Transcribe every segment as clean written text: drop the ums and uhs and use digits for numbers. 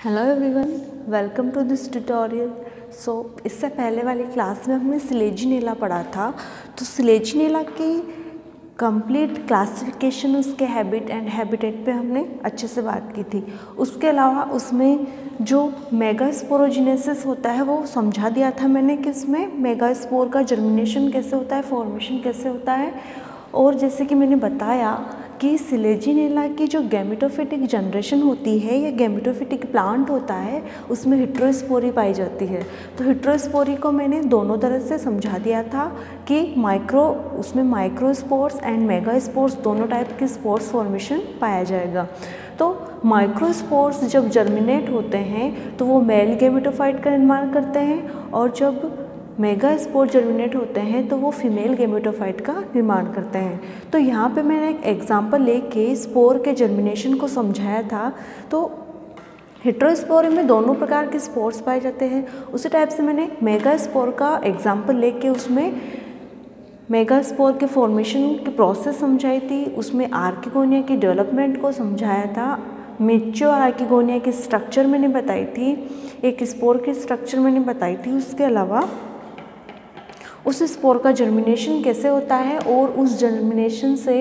Hello everyone, welcome to this tutorial. इससे पहले वाली क्लास में हमने सिलेजिनेला पढ़ा था। तो सिलेजिनेला की कंप्लीट क्लासिफिकेशन, उसके हैबिट एंड हैबिटेट पे हमने अच्छे से बात की थी। उसके अलावा उसमें जो मेगास्पोरोजेनेसिस होता है वो समझा दिया था मैंने कि उसमें मेगास्पोर का जर्मिनेशन कैसे होता है, फॉर्मेशन कैसे होता है। और जैसे कि मैंने बताया कि सिलेजिनेला की जो गैमेटोफिटिक जनरेशन होती है या गैमेटोफिटिक प्लांट होता है उसमें हेटेरोस्पोरी पाई जाती है। तो हेटेरोस्पोरी को मैंने दोनों तरह से समझा दिया था कि उसमें माइक्रोस्पोर्स एंड मेगास्पोर्स दोनों टाइप के स्पोर्स फॉर्मेशन पाया जाएगा। तो माइक्रोस्पोर्स जब जर्मिनेट होते हैं तो वो मेल गैमेटोफाइट का निर्माण करते हैं, और जब मेगास्पोर जर्मिनेट होते हैं तो वो फीमेल गैमेटोफाइट का निर्माण करते हैं। तो यहाँ पे मैंने एक एग्जांपल लेके स्पोर के जर्मिनेशन को समझाया था। तो हेटेरोस्पोर में दोनों प्रकार के स्पोर्स पाए जाते हैं। उसी टाइप से मैंने मेगास्पोर का एग्जांपल लेके उसमें मेगास्पोर के फॉर्मेशन की प्रोसेस समझाई थी, उसमें आर्किगोनिया की डेवलपमेंट को समझाया था, मैच्योर आर्किगोनिया की स्ट्रक्चर मैंने बताई थी, एक स्पोर की स्ट्रक्चर मैंने बताई थी। उसके अलावा उस स्पोर का जर्मिनेशन कैसे होता है और उस जर्मिनेशन से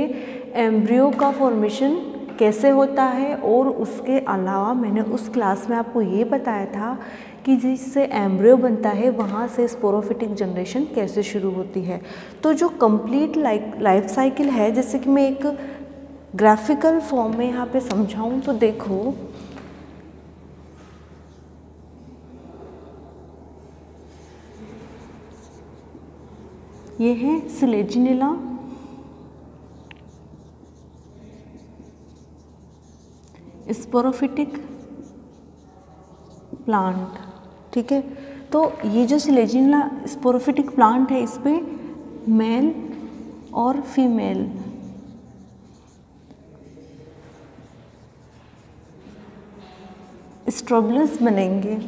एम्ब्रियो का फॉर्मेशन कैसे होता है। और उसके अलावा मैंने उस क्लास में आपको ये बताया था कि जिससे एम्ब्रियो बनता है वहाँ से स्पोरोफिटिक जनरेशन कैसे शुरू होती है। तो जो कंप्लीट लाइफ साइकिल है, जैसे कि मैं एक ग्राफिकल फॉर्म में यहाँ पे समझाऊँ तो देखो, ये है सिलेजिनेला, स्पोरोफिटिक प्लांट। ठीक है, तो ये जो सिलेजिनेला स्पोरोफिटिक प्लांट है, इस पे मेल और फीमेल स्ट्रोबलस बनेंगे,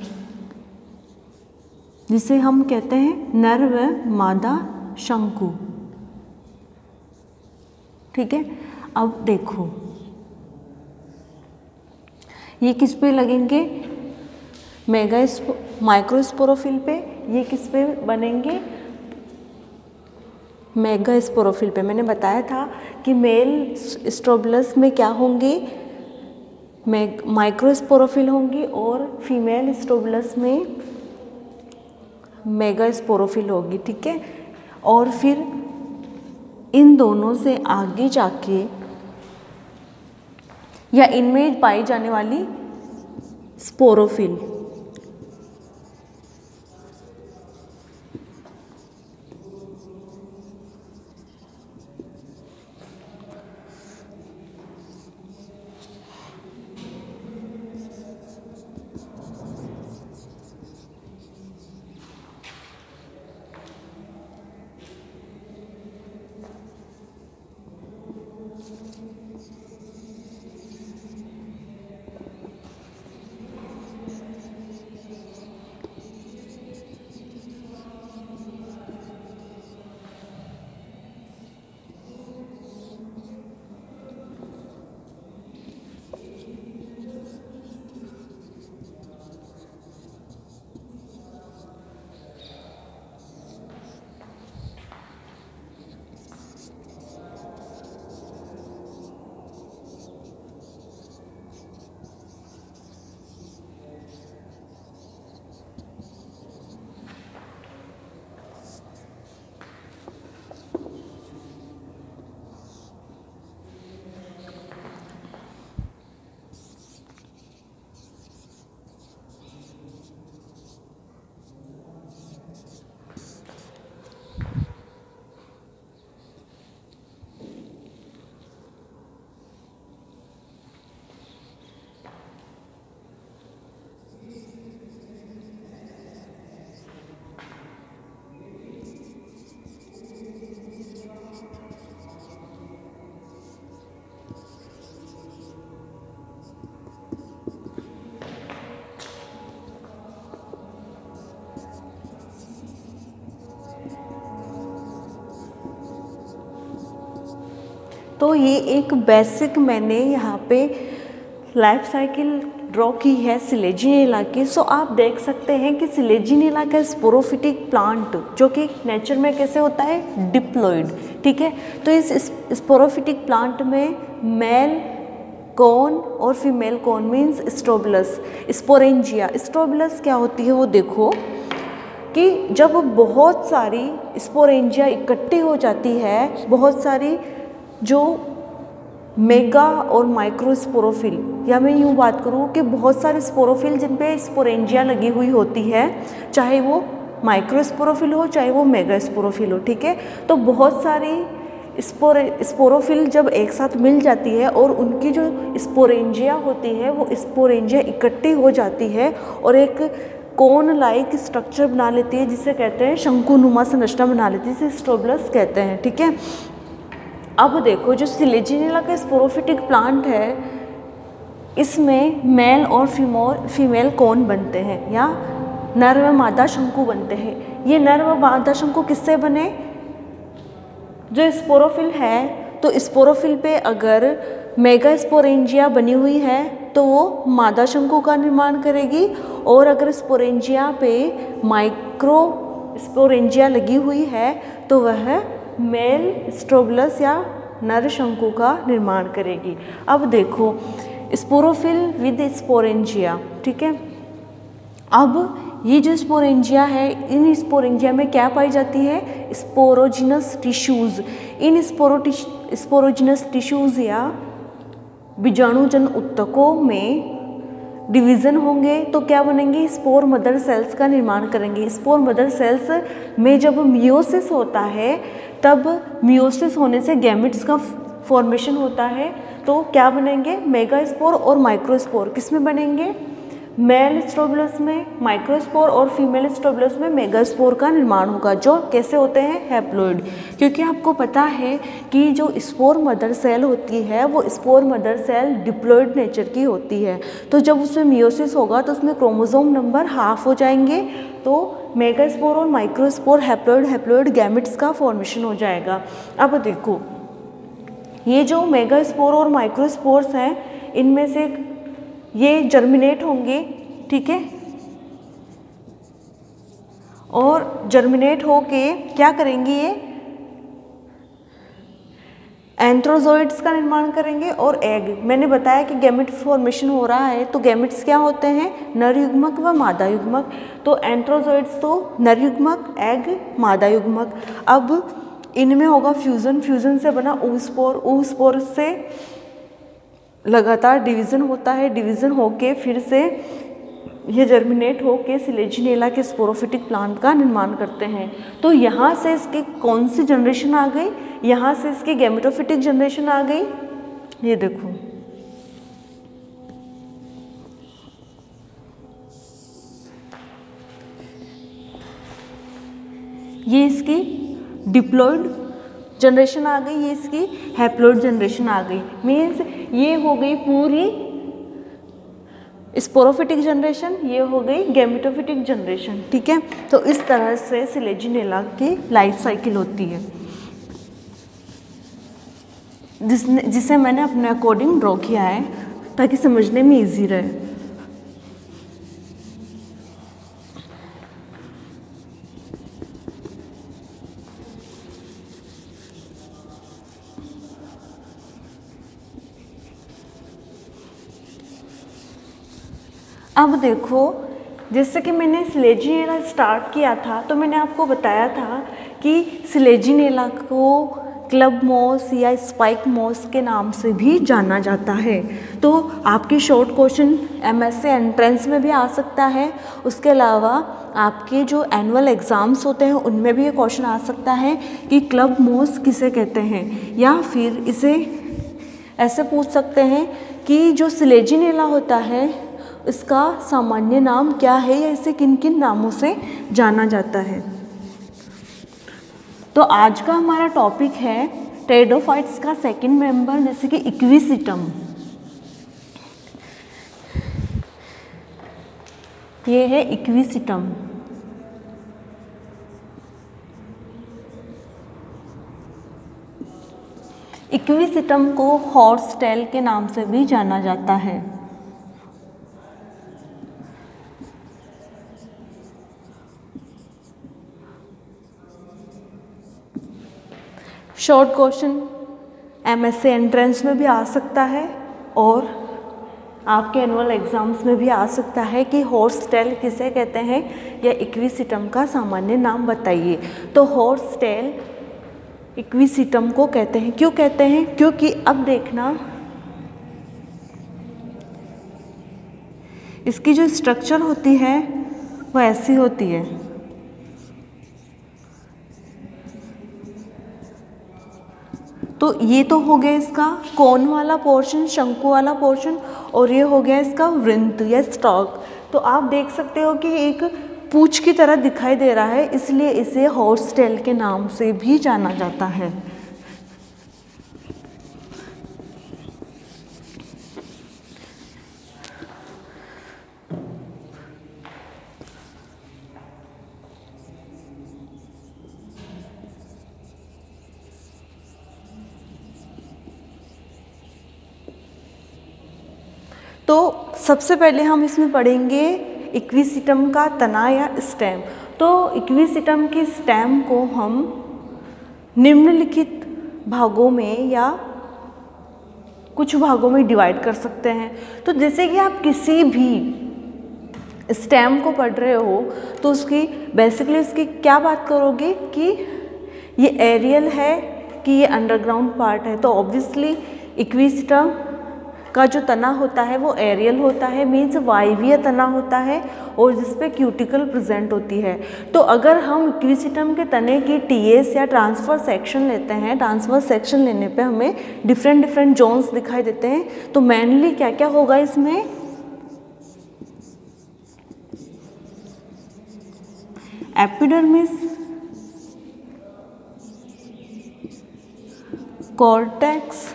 जिसे हम कहते हैं नर व मादा शंकु। ठीक है, अब देखो ये किस पे लगेंगे, माइक्रोस्पोरोफिल पे। ये किस पे बनेंगे, मेगास्पोरोफिल पे। मैंने बताया था कि मेल स्ट्रोबलस में क्या होंगे, माइक्रोस्पोरोफिल होंगी, और फीमेल स्ट्रोबलस में मेगास्पोरोफिल होगी। ठीक है, और फिर इन दोनों से आगे जाके या इनमें पाई जाने वाली स्पोरोफिल, तो ये एक बेसिक मैंने यहाँ पे लाइफ साइकिल ड्रॉ की है सिलेजिनेला की। सो आप देख सकते हैं कि सिलेजिनेला का स्पोरोफिटिक प्लांट जो कि नेचर में कैसे होता है, डिप्लॉइड, ठीक है। तो इस स्पोरोफिटिक प्लांट में मेल कॉन और female cone means strobilus, sporangia. Strobilus क्या होती है वो देखो कि जब बहुत सारी स्पोरेंजिया इकट्ठी हो जाती है, बहुत सारी जो मेगा और माइक्रो स्पोरोफिल, या मैं यूँ बात करूँ कि बहुत सारे स्पोरोफिल जिन पे स्पोरेंजिया लगी हुई होती है, चाहे वो माइक्रो स्पोरोफिल हो चाहे वो मेगा स्पोरोफिल हो, ठीक है। तो बहुत सारी स्पोरोफिल जब एक साथ मिल जाती है और उनकी जो स्पोरेंजिया होती है वो स्पोरेंजिया इकट्ठी हो जाती है और एक कोन लाइक स्ट्रक्चर बना लेती है, जिसे कहते हैं शंकुनुमा संरचना बना लेती है, जिसे स्ट्रोबलस कहते हैं, ठीक है। अब देखो जो सिलेजिनेला का स्पोरोफिटिक प्लांट है, इसमें मेल और फीमेल कोन बनते हैं या नर व मादा शंकु बनते हैं। ये नर व मादा शंकु किससे बने, जो स्पोरोफिल है, तो स्पोरोफिल पे अगर मेगा स्पोरेंजिया बनी हुई है तो वो मादा शंकु का निर्माण करेगी, और अगर स्पोरेंजिया पे माइक्रो स्पोरेंजिया लगी हुई है तो वह मेल स्ट्रोबलस या नर शंकु का निर्माण करेगी। अब देखो स्पोरोफिल विद स्पोरेंजिया, ठीक है। अब ये जो स्पोरेंजिया है, इन स्पोरेंजिया में क्या पाई जाती है, स्पोरोजिनस टिश्यूज़। इन स्पोरोजिनस टिश्यूज़ या बीजाणुजन ऊतकों में डिवीज़न होंगे तो क्या बनेंगे, स्पोर मदर सेल्स का निर्माण करेंगे। स्पोर मदर सेल्स में जब मियोसिस होता है, तब मियोसिस होने से गैमेट्स का फॉर्मेशन होता है, तो क्या बनेंगे, मेगा स्पोर और माइक्रोस्पोर। किस में बनेंगे, मेल स्ट्रोबलस में माइक्रोस्पोर और फीमेल स्ट्रोबलस में मेगास्पोर का निर्माण होगा, जो कैसे होते हैं, हैप्लॉइड। क्योंकि आपको पता है कि जो स्पोर मदर सेल होती है वो spore mother cell diploid nature की होती है, तो जब उसमें मियोसिस होगा तो उसमें क्रोमोसोम नंबर हाफ हो जाएंगे, तो मेगास्पोर और माइक्रोस्पोर हैप्लॉइड गैमेट्स का फॉर्मेशन हो जाएगा। अब देखो ये जो मेगास्पोर और माइक्रोस्पोर्स हैं, इनमें से ये जर्मिनेट होंगे, ठीक है, और जर्मिनेट होके क्या करेंगे, ये एंथ्रोजोइड्स का निर्माण करेंगे और एग। मैंने बताया कि गैमेट फॉर्मेशन हो रहा है, तो गैमेट्स क्या होते हैं, नर युग्मक व मादा युग्मक। तो एंथ्रोजोइड्स तो नर युग्मक, एग मादा युग्मक। अब इनमें होगा फ्यूजन से बना oospore से लगातार डिवीज़न होता है, डिवीज़न होके फिर से ये जर्मिनेट होके सिलेजिनेला के स्पोरोफिटिक प्लांट का निर्माण करते हैं। तो यहाँ से इसकी कौन सी जनरेशन आ गई, यहाँ से इसकी गैमेटोफिटिक जनरेशन आ गई। ये देखो ये इसकी डिप्लॉइड जनरेशन आ गई, ये इसकी हैप्लॉइड जनरेशन आ गई। मीन्स ये हो गई पूरी स्पोरोफिटिक जनरेशन, ये हो गई गैमेटोफिटिक जनरेशन, ठीक है। तो इस तरह से सिलेजिनेला की लाइफ साइकिल होती है, जिसे मैंने अपने अकॉर्डिंग ड्रॉ किया है ताकि समझने में इजी रहे। अब देखो जैसे कि मैंने सिलेजिनेला स्टार्ट किया था, तो मैंने आपको बताया था कि सिलेजिनेला को क्लब मॉस या स्पाइक मॉस के नाम से भी जाना जाता है। तो आपके शॉर्ट क्वेश्चन एमएससी एंट्रेंस में भी आ सकता है, उसके अलावा आपके जो एनुअल एग्ज़ाम्स होते हैं उनमें भी ये क्वेश्चन आ सकता है कि क्लब मॉस किसे कहते हैं, या फिर इसे ऐसे पूछ सकते हैं कि जो सिलेजिनेला होता है इसका सामान्य नाम क्या है, या इसे किन किन नामों से जाना जाता है। तो आज का हमारा टॉपिक है टेरिडोफाइट्स का सेकंड मेंबर, जैसे कि इक्विसिटम। ये है इक्विसिटम। इक्विसिटम को हॉर्स टेल के नाम से भी जाना जाता है। शॉर्ट क्वेश्चन MSc एंट्रेंस में भी आ सकता है और आपके एनुअल एग्जाम्स में भी आ सकता है कि हॉर्स टेल किसे कहते हैं या इक्विसिटम का सामान्य नाम बताइए। तो हॉर्स टेल इक्विसिटम को कहते हैं। क्यों कहते हैं? क्योंकि अब देखना, इसकी जो स्ट्रक्चर होती है वो ऐसी होती है। तो ये तो हो गया इसका कोन वाला पोर्शन, शंकु वाला पोर्शन, और ये हो गया इसका वृंत या स्टॉक। तो आप देख सकते हो कि एक पूंछ की तरह दिखाई दे रहा है, इसलिए इसे हॉर्स टेल के नाम से भी जाना जाता है। तो सबसे पहले हम इसमें पढ़ेंगे इक्विसिटम का तना या स्टेम। तो इक्विसिटम की स्टेम को हम निम्नलिखित भागों में या कुछ भागों में डिवाइड कर सकते हैं। तो जैसे कि आप किसी भी स्टेम को पढ़ रहे हो तो उसकी बेसिकली उसकी क्या बात करोगे कि ये एरियल है कि ये अंडरग्राउंड पार्ट है। तो ऑब्वियसली इक्विसिटम का जो तना होता है वो एरियल होता है, मीन्स वायवीय तना होता है और जिसपे क्यूटिकल प्रेजेंट होती है। तो अगर हम इक्विसिटम के तने की टीएस या ट्रांसफर सेक्शन लेते हैं, ट्रांसफर सेक्शन लेने पे हमें डिफरेंट जोन्स दिखाई देते हैं। तो मेनली क्या क्या होगा इसमें? Epidermis, cortex,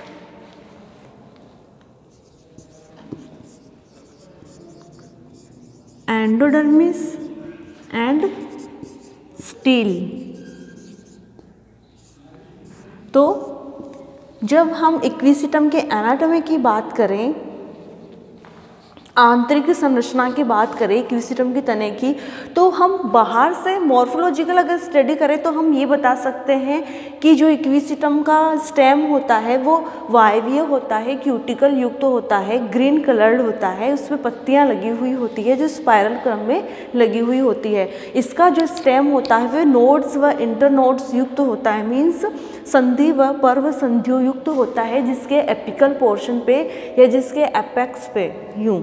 endodermis and steel. तो जब हम इक्विसिटम के एनाटॉमी की बात करें, आंतरिक संरचना की बात करें इक्विसिटम की तने की, तो हम बाहर से मॉर्फोलॉजिकल अगर स्टडी करें तो हम ये बता सकते हैं कि जो इक्विसिटम का स्टेम होता है वो वायवीय होता है, क्यूटिकल युक्त होता है, ग्रीन कलर्ड होता है, उसमें पत्तियां लगी हुई होती है जो स्पाइरल क्रम में लगी हुई होती है। इसका जो स्टेम होता है वह नोड्स व इंटरनोड्स युक्त होता है, मीन्स संधि व पर्व संधियों युक्त होता है, जिसके एपिकल पोर्शन पे या जिसके एपेक्स पे यूं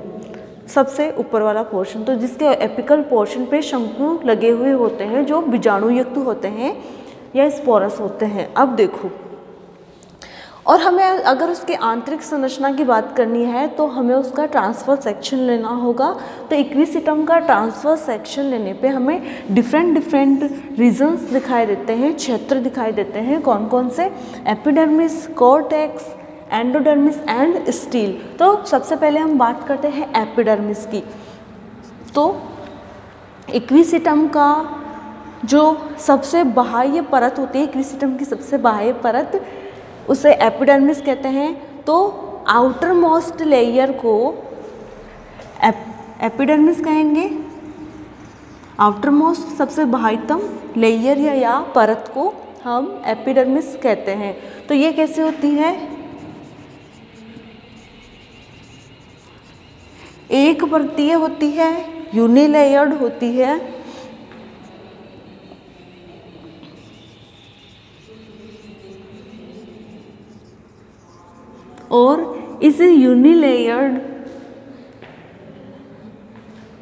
सबसे ऊपर वाला पोर्शन, तो जिसके एपिकल पोर्शन पे शंकु लगे हुए होते हैं जो बीजाणुयुक्त होते हैं या स्पोरस होते हैं। अब देखो, और हमें अगर उसके आंतरिक संरचना की बात करनी है तो हमें उसका ट्रांसफर सेक्शन लेना होगा। तो इक्विसिटम का ट्रांसफर सेक्शन लेने पे हमें डिफरेंट रीजन्स दिखाई देते हैं, क्षेत्र दिखाई देते हैं। कौन कौन से? Epidermis, cortex, endodermis and steel. तो सबसे पहले हम बात करते हैं एपिडर्मिस की। तो इक्विसिटम का जो सबसे बाह्य परत होती है, इक्विसिटम की सबसे बाह्य परत, उसे एपिडर्मिस कहते हैं। तो आउटर मोस्ट लेयर को एपिडर्मिस कहेंगे। आउटर मोस्ट सबसे बाह्यतम लेयर या परत को हम एपिडर्मिस कहते हैं। तो ये कैसे होती है? एक परतीय होती है, यूनिलेयर्ड होती है, और इस यूनिलेयर्ड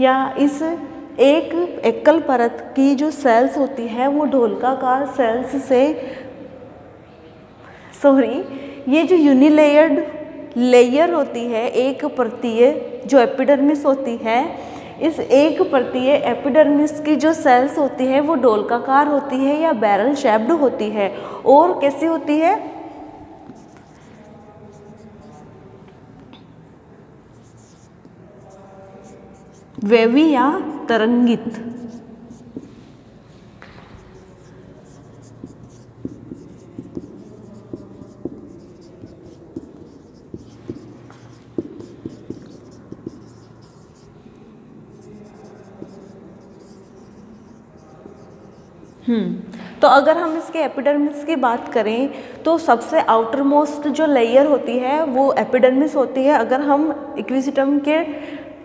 या इस एक एकल परत की जो सेल्स होती है वो ढोलकाकार सेल्स से, ये जो यूनिलेयर्ड लेयर होती है एक परतीय जो एपिडर्मिस होती है, इस एक परतीय एपिडर्मिस की जो सेल्स होती है वो डोलकाकार होती है या बैरल शेप्ड होती है। और कैसी होती है? वेवी या तरंगित। तो अगर हम इसके एपिडर्मिस की बात करें तो सबसे आउटर मोस्ट जो लेयर होती है वो एपिडर्मिस होती है। अगर हम इक्विसिटम के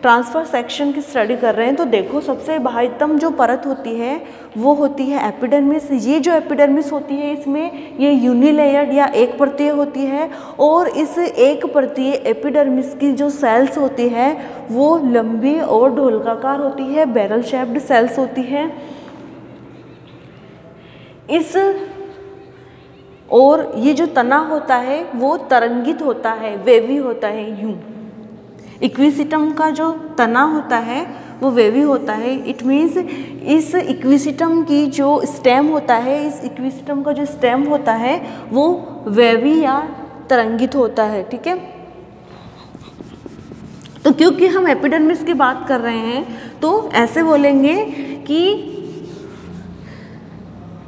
ट्रांसफर सेक्शन की स्टडी कर रहे हैं तो देखो सबसे बाहरीतम जो परत होती है वो होती है एपिडर्मिस। ये जो एपिडर्मिस होती है इसमें ये यूनिलेयर्ड या एक परतीय होती है और इस एक परतीय एपिडर्मिस की जो सेल्स होती है वो लंबी और ढोलकाकार होती है, बैरल शेप्ड सेल्स होती है। और ये जो तना होता है वो तरंगित होता है, वेवी होता है। यूं इक्विसिटम का जो तना होता है वो वेवी होता है। इट मीन्स इस इक्विसिटम की जो स्टेम होता है, इस इक्विसिटम का जो स्टेम होता है वो वेवी या तरंगित होता है। ठीक है, तो क्योंकि हम एपिडर्मिस की बात कर रहे हैं तो ऐसे बोलेंगे कि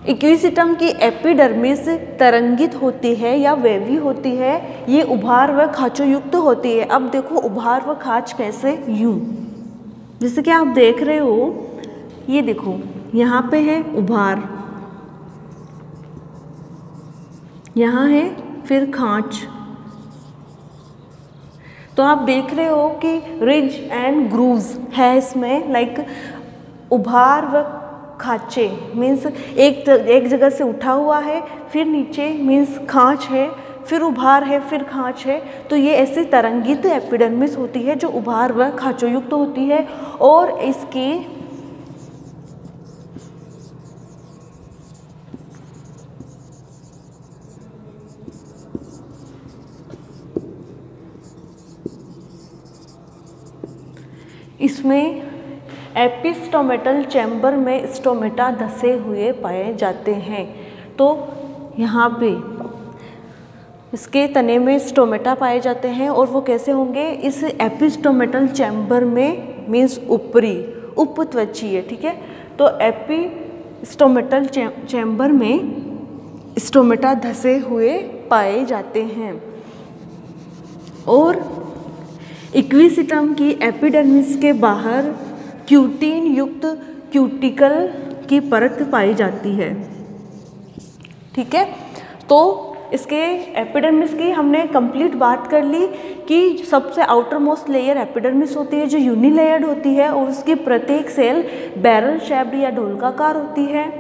इक्विसिटम की एपिडर्मिस तरंगित होती है या वेवी होती है। ये उभार व खांचोयुक्त होती है। अब देखो उभार व खांच कैसे, यूं जैसे कि आप देख रहे हो, ये देखो यहाँ पे है उभार, यहाँ है फिर खांच। तो आप देख रहे हो कि रिज एंड ग्रूव्स है इसमें, लाइक उभार व खांचे मीन्स एक जगह से उठा हुआ है, फिर नीचे मीन्स खांच है, फिर उभार है, फिर खांच है। तो ये ऐसी तरंगित एपिडर्मिस होती है जो उभार व खांचोयुक्त होती है। और इसमें एपिस्टोमेटल चैम्बर में स्टोमेटा धसे हुए पाए जाते हैं। तो यहाँ पे इसके तने में स्टोमेटा पाए जाते हैं और वो कैसे होंगे, इस एपिस्टोमेटल चैम्बर में मीन्स ऊपरी उपत्वचीय। ठीक है, तो एपिस्टोमेटल चैम्बर में स्टोमेटा धसे हुए पाए जाते हैं। और इक्विसिटम की एपिडर्मिस के बाहर क्यूटीन युक्त क्यूटिकल की परत पाई जाती है। ठीक है, तो इसके एपिडर्मिस की हमने कंप्लीट बात कर ली कि सबसे आउटर मोस्ट लेयर एपिडर्मिस होती है जो यूनिलेयर्ड होती है और उसकी प्रत्येक सेल बैरल शेप्ड या ढोलकाकार होती है।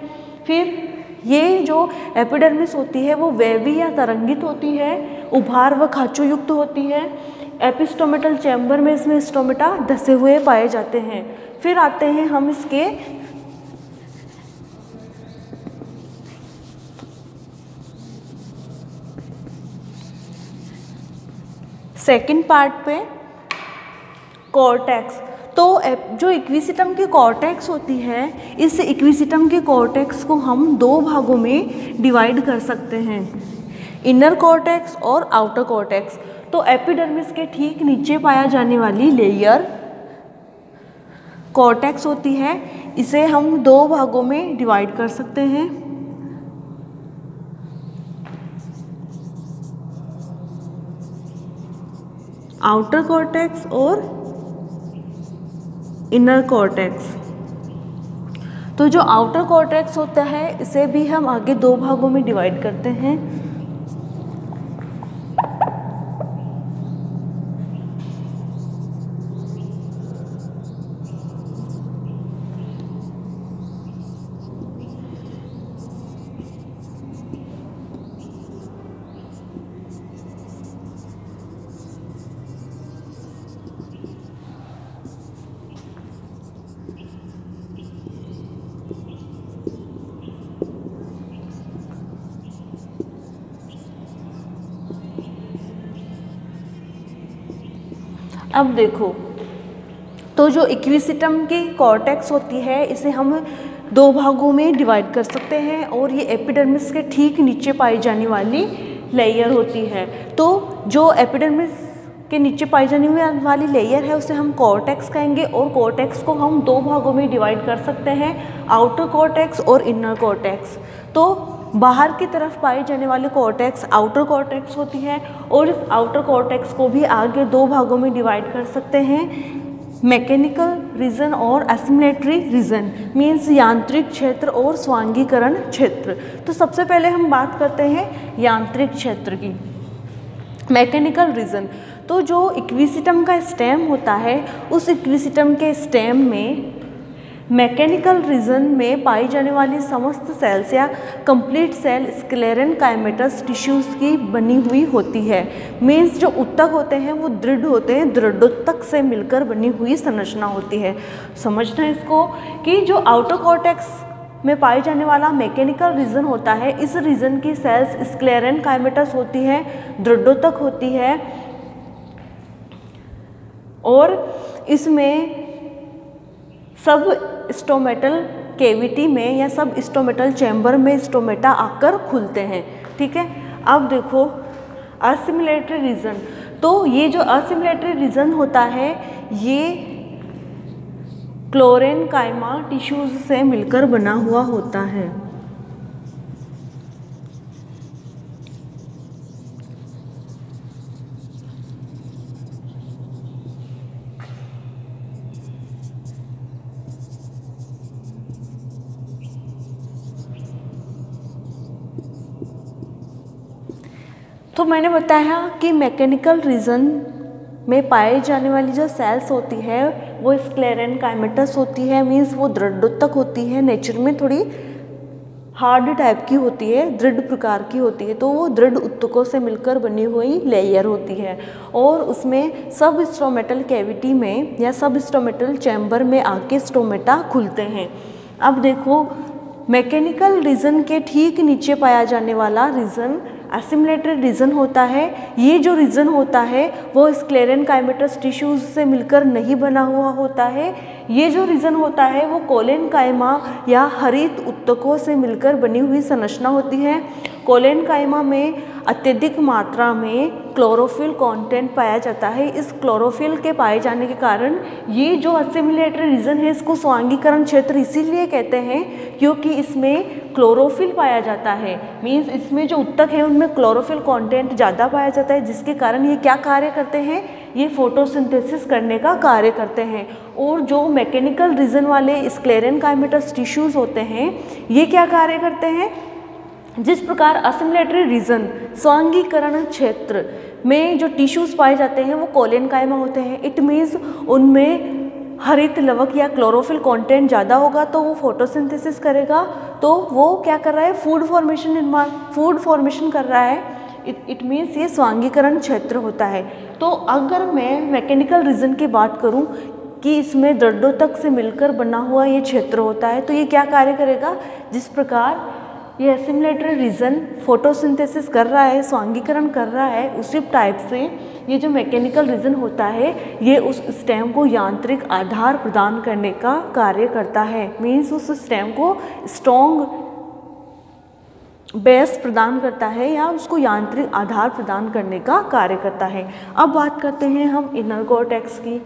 फिर ये जो एपिडर्मिस होती है वो वेवी या तरंगित होती है, उभार व खांचोयुक्त होती है। एपिस्टोमेटल चैम्बर में इसमें स्टोमेटा धसे हुए पाए जाते हैं। फिर आते हैं हम इसके सेकंड पार्ट पे, कॉर्टेक्स। तो जो इक्विसिटम की कॉर्टेक्स होती है, इस इक्विसिटम के कॉर्टेक्स को हम दो भागों में डिवाइड कर सकते हैं, इनर कॉर्टेक्स और आउटर कॉर्टेक्स। तो एपिडर्मिस के ठीक नीचे पाया जाने वाली लेयर कॉर्टेक्स होती है, इसे हम दो भागों में डिवाइड कर सकते हैं, आउटर कॉर्टेक्स और इनर कॉर्टेक्स। तो जो आउटर कॉर्टेक्स होता है इसे भी हम आगे दो भागों में डिवाइड करते हैं, अब देखो तो जो इक्विसिटम की कॉर्टेक्स होती है इसे हम दो भागों में डिवाइड कर सकते हैं और ये एपिडर्मिस के ठीक नीचे पाई जाने वाली लेयर होती है। तो जो एपिडर्मिस के नीचे पाई जाने वाली लेयर है उसे हम कॉर्टेक्स कहेंगे और कॉर्टेक्स को हम दो भागों में डिवाइड कर सकते हैं, आउटर कॉर्टेक्स और इनर कॉर्टेक्स। तो बाहर की तरफ पाई जाने वाली कॉर्टेक्स आउटर कॉर्टेक्स होती है और इस आउटर कॉर्टेक्स को भी आगे दो भागों में डिवाइड कर सकते हैं, मैकेनिकल रीजन और एसिमिलेटरी रीजन मीन्स यांत्रिक क्षेत्र और स्वांगीकरण क्षेत्र। तो सबसे पहले हम बात करते हैं यांत्रिक क्षेत्र की। मैकेनिकल रीजन, तो जो इक्विसिटम का स्टेम होता है उस इक्विसिटम के स्टेम में मैकेनिकल रीजन में पाई जाने वाली समस्त सेल्स या कंप्लीट सेल स्क्लेरेनकाइमेटस टिश्यूज़ की बनी हुई होती है। मीन्स जो उत्तक होते हैं वो दृढ़ होते हैं, दृढ़ोत्तक से मिलकर बनी हुई संरचना होती है। समझना है इसको कि जो आउटर कॉर्टेक्स में पाई जाने वाला मैकेनिकल रीजन होता है, इस रीजन की सेल्स स्क्लेरेनकाइमेटस होती है, दृढ़ोत्तक होती है और इसमें सब स्टोमेटल कैविटी में या सब स्टोमेटल चैम्बर में स्टोमेटा आकर खुलते हैं। ठीक है, अब देखो असिमिलेटरी रीजन, तो ये जो असिमिलेटरी रीजन होता है ये क्लोरेनकाइमा टिश्यूज से मिलकर बना हुआ होता है। तो मैंने बताया कि मैकेनिकल रीजन में पाई जाने वाली जो सेल्स होती है वो स्क्लेरेनकाइमेटस होती है, मीन्स वो दृढ़ोत्तक होती है, नेचर में थोड़ी हार्ड टाइप की होती है, दृढ़ प्रकार की होती है, तो वो दृढ़ उत्तकों से मिलकर बनी हुई लेयर होती है और उसमें सब स्टोमेटल कैविटी में या सब स्टोमेटल चैम्बर में आके स्टोमेटा खुलते हैं। अब देखो मैकेनिकल रीजन के ठीक नीचे पाया जाने वाला रीजन एसिमिलेटरी रीजन होता है। ये जो रीजन होता है वो स्क्लेरेनकाइमेटस टिश्यूज से मिलकर नहीं बना हुआ होता है। ये जो रीजन होता है वो कोलेनकाइमा या हरित उत्तकों से मिलकर बनी हुई संरचना होती है। कोलेनकाइमा में अत्यधिक मात्रा में क्लोरोफिल कंटेंट पाया जाता है। इस क्लोरोफिल के पाए जाने के कारण ये जो असिमिलेटरी रीजन है इसको स्वांगीकरण क्षेत्र इसीलिए कहते हैं क्योंकि इसमें क्लोरोफिल पाया जाता है। मीन्स इसमें जो उत्तक है उनमें क्लोरोफिल कंटेंट ज़्यादा पाया जाता है, जिसके कारण ये क्या कार्य करते हैं, ये फोटोसिंथेसिस करने का कार्य करते हैं। और जो मैकेनिकल रीजन वाले स्क्लेरेनकाइमेटस टिश्यूज़ होते हैं ये क्या कार्य करते हैं, जिस प्रकार असिमिलेटरी रीजन स्वांगीकरण क्षेत्र में जो टिश्यूज़ पाए जाते हैं वो कोलेनकाइमा होते हैं। इट मीन्स उनमें हरित लवक या क्लोरोफिल कंटेंट ज़्यादा होगा तो वो फोटोसिंथेसिस करेगा, तो वो क्या कर रहा है, फूड फॉर्मेशन कर रहा है। इट मीन्स ये स्वांगीकरण क्षेत्र होता है। तो अगर मैं मैकेनिकल रीजन की बात करूं कि इसमें दृढ़ोत्तक से मिलकर बना हुआ ये क्षेत्र होता है, तो ये क्या कार्य करेगा, जिस प्रकार ये एसिमिलेटरी रीजन फोटोसिंथेसिस कर रहा है, स्वांगीकरण कर रहा है, उसी टाइप से ये जो मैकेनिकल रीजन होता है ये उस स्टेम को यांत्रिक आधार प्रदान करने का कार्य करता है। मीन्स उस स्टेम को स्ट्रॉन्ग बेस प्रदान करता है या उसको यांत्रिक आधार प्रदान करने का कार्य करता है। अब बात करते हैं हम इनर कॉर्टेक्स की।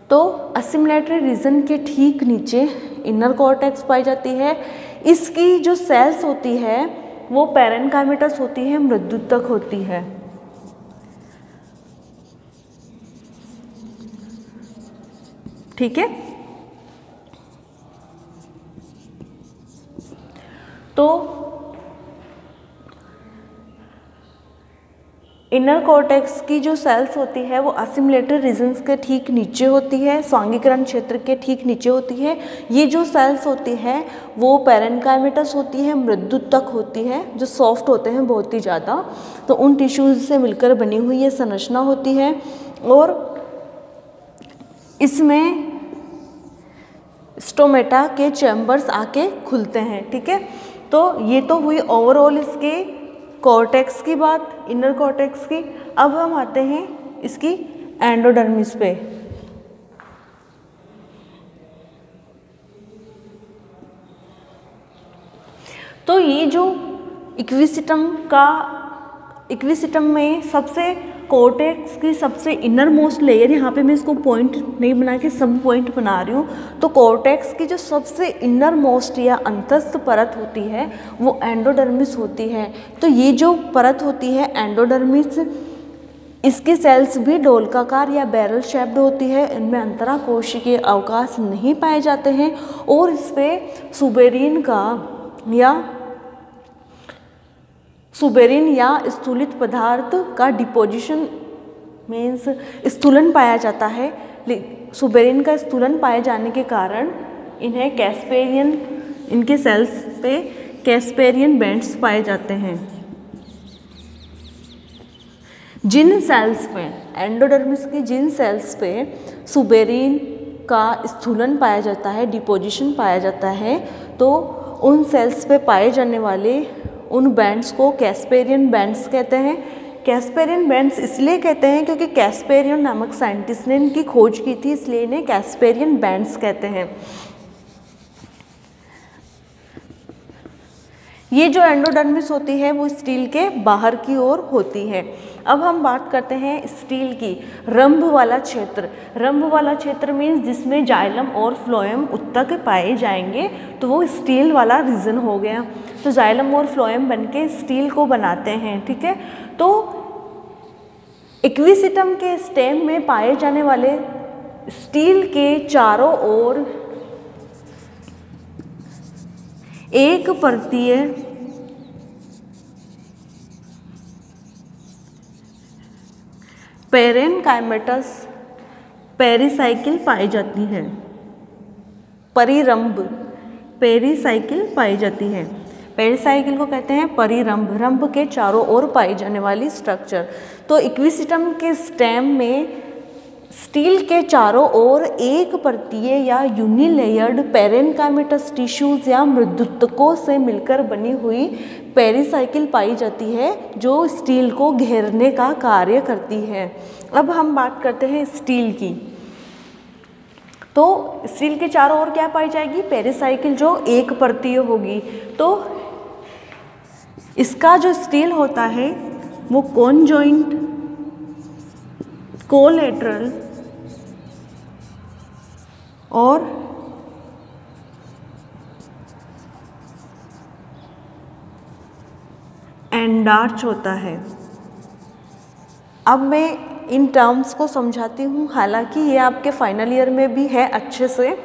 तो असिमिलेटरी रीजन के ठीक नीचे इनर कॉर्टेक्स पाई जाती है। इसकी जो सेल्स होती है वो पैरेन्काइमेटस होती है, मृदुत्तक होती है। ठीक है, तो इनर कॉर्टेक्स की जो सेल्स होती है वो असिमिलेटरी रीजन्स के ठीक नीचे होती है, स्वांगीकरण क्षेत्र के ठीक नीचे होती है। ये जो सेल्स होती है वो पैरेन्काइमेटस होती है, मृदुत्तक होती है, जो सॉफ्ट होते हैं बहुत ही ज़्यादा, तो उन टिश्यूज़ से मिलकर बनी हुई ये संरचना होती है और इसमें स्टोमेटा के चैम्बर्स आके खुलते हैं। ठीक है, तो ये तो हुई ओवरऑल इसके कॉर्टेक्स की बात, इनर कॉर्टेक्स की। अब हम आते हैं इसकी एंडोडर्मिस पे। तो ये जो इक्विसिटम में सबसे कॉर्टेक्स की सबसे इनर मोस्ट लेयर, यहाँ पे मैं इसको पॉइंट नहीं बना के सब पॉइंट बना रही हूँ। तो कॉर्टेक्स की जो सबसे इनर मोस्ट या अंतस्थ परत होती है वो एंडोडर्मिस होती है। तो ये जो परत होती है एंडोडर्मिस, इसकी सेल्स भी डोलकाकार या बैरल शेप्ड होती है, इनमें अंतराकोशिकीय अवकाश नहीं पाए जाते हैं और इस पे सुबेरिन या स्थूलित पदार्थ का डिपोजिशन मीन्स स्थूलन पाया जाता है। सुबेरिन का स्थूलन पाए जाने के कारण इन्हें इनके सेल्स पे कैस्पेरियन बैंड्स पाए जाते हैं। जिन सेल्स पे एंडोडर्मिस की जिन सेल्स पे सुबेरिन का स्थूलन पाया जाता है, डिपोजिशन पाया जाता है, तो उन सेल्स पे पाए जाने वाले उन बैंड्स को कैस्पेरियन बैंड्स कहते हैं। कैस्पेरियन बैंड्स इसलिए कहते हैं क्योंकि कैस्पेरियन नामक साइंटिस्ट ने इनकी खोज की थी, इसलिए इन्हें कैस्पेरियन बैंड्स कहते हैं। ये जो एंडोडर्मिस होती है वो स्टील के बाहर की ओर होती है। अब हम बात करते हैं स्टील की रंभ वाला क्षेत्र। रंभ वाला क्षेत्र मीन्स जिसमें जाइलम और फ्लोएम उत्तक पाए जाएंगे, तो वो स्टील वाला रीजन हो गया। तो जाइलम और फ्लोएम बनके स्टील को बनाते हैं, ठीक है। तो इक्विसिटम के स्टेम में पाए जाने वाले स्टील के चारों ओर एक परतीय पेरेनकाइमेटस पेरिसाइकिल पाई जाती है। परिरंभ पेरिसाइकिल पाई जाती है। पेरिसाइकिल को कहते हैं परिरंभ, रंभ के चारों ओर पाई जाने वाली स्ट्रक्चर। तो इक्विसिटम के स्टेम में स्टील के चारों ओर एक परतीय या यूनिलेयर्ड पेरेनकाइमेटस टिश्यूज या मृदुतकों से मिलकर बनी हुई पेरिसाइकिल पाई जाती है, जो स्टील को घेरने का कार्य करती है। अब हम बात करते हैं स्टील की। तो स्टील के चारों ओर क्या पाई जाएगी? पेरिसाइकिल, जो एक परतीय होगी। तो इसका जो स्टील होता है वो कॉन्जॉइंट, कोलेटरल और एंडार्च होता है। अब मैं इन टर्म्स को समझाती हूँ, हालांकि ये आपके फाइनल ईयर में भी है अच्छे से,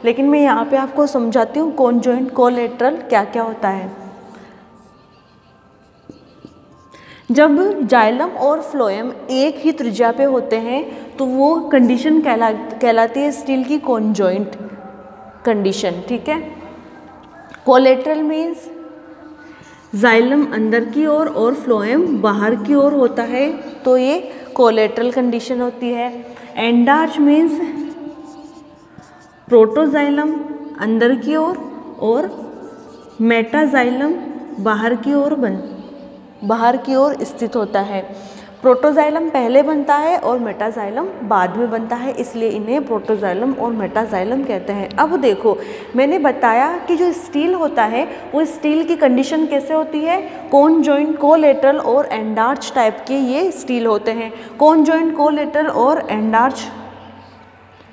लेकिन मैं यहाँ पे आपको समझाती हूँ कॉन्जॉइंट, कोलेटरल क्या क्या होता है। जब जाइलम और फ्लोएम एक ही त्रिज्या पे होते हैं तो वो कंडीशन कहलाती है स्टील की कॉन्जॉइंट कंडीशन, ठीक है। कोलेटरल मीन्स जाइलम अंदर की ओर और फ्लोएम बाहर की ओर होता है, तो ये कोलेटरल कंडीशन होती है। एंडार्च मीन्स प्रोटोजाइलम अंदर की ओर और मेटाजाइलम बाहर की ओर स्थित होता है। प्रोटोजाइलम पहले बनता है और मेटाजाइलम बाद में बनता है, इसलिए इन्हें प्रोटोजाइलम और मेटाजाइलम कहते हैं। अब देखो, मैंने बताया कि जो स्टील होता है वो स्टील की कंडीशन कैसे होती है? कॉन्जॉइंट, कोलेटरल और एंडार्च टाइप के ये स्टील होते हैं। कॉन्जॉइंट, कोलेटरल और एंडार्च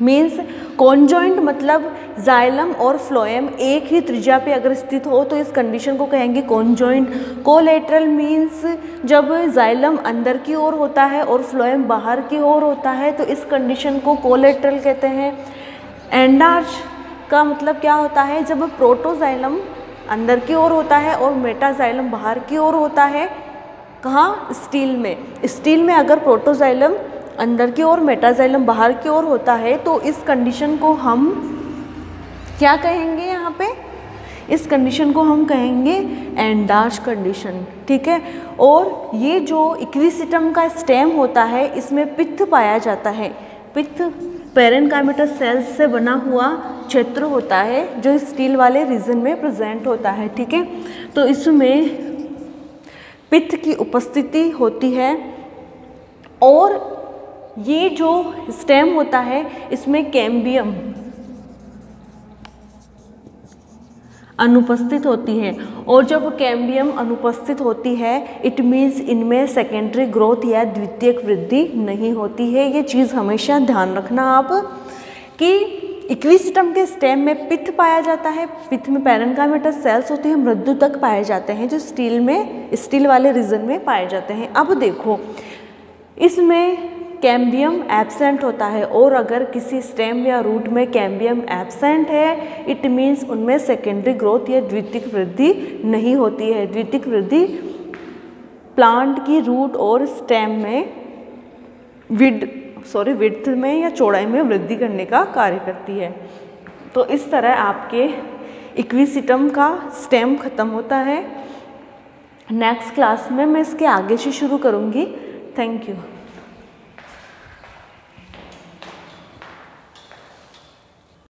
मीन्स कॉन्जॉइंट मतलब जाइलम और फ्लोएम एक ही त्रिज्या पे अगर स्थित हो तो इस कंडीशन को कहेंगे कॉन्जॉइंट। कोलेटरल मीन्स जब जाइलम अंदर की ओर होता है और फ्लोएम बाहर की ओर होता है तो इस कंडीशन को कोलेटरल कहते हैं। एंडार्च का मतलब क्या होता है? जब प्रोटोजाइलम अंदर की ओर होता है और मेटाजाइलम बाहर की ओर होता है। कहाँ? स्टील में। स्टील में अगर प्रोटोजाइलम अंदर की ओर, मेटाजाइलम बाहर की ओर होता है तो इस कंडीशन को हम क्या कहेंगे? यहाँ पे इस कंडीशन को हम कहेंगे एंडार्च कंडीशन, ठीक है। और ये जो इक्विसिटम का स्टेम होता है इसमें पित्त पाया जाता है। पित्त पेरेनकाइमेटस सेल्स से बना हुआ क्षेत्र होता है जो स्टील वाले रीजन में प्रेजेंट होता है, ठीक है। तो इसमें पित्त की उपस्थिति होती है और ये जो स्टेम होता है इसमें कैम्बियम अनुपस्थित होती है। और जब कैम्बियम अनुपस्थित होती है इट मीन्स इनमें सेकेंडरी ग्रोथ या द्वितीयक वृद्धि नहीं होती है। ये चीज़ हमेशा ध्यान रखना आप कि इक्विसिटम के स्टेम में पित्त पाया जाता है। पित्त में पेरेनकाइमेटस सेल्स होती है, मृदुतक पाए जाते हैं जो स्टील वाले रीजन में पाए जाते हैं। अब देखो, इसमें कैम्बियम एब्सेंट होता है और अगर किसी स्टेम या रूट में कैम्बियम एब्सेंट है इट मीन्स उनमें सेकेंडरी ग्रोथ या द्वितीयक वृद्धि नहीं होती है। द्वितीयक वृद्धि प्लांट की रूट और स्टेम में विड्थ में या चौड़ाई में वृद्धि करने का कार्य करती है। तो इस तरह आपके इक्विसिटम का स्टेम खत्म होता है। नेक्स्ट क्लास में मैं इसके आगे से शुरू करूँगी। Thank you.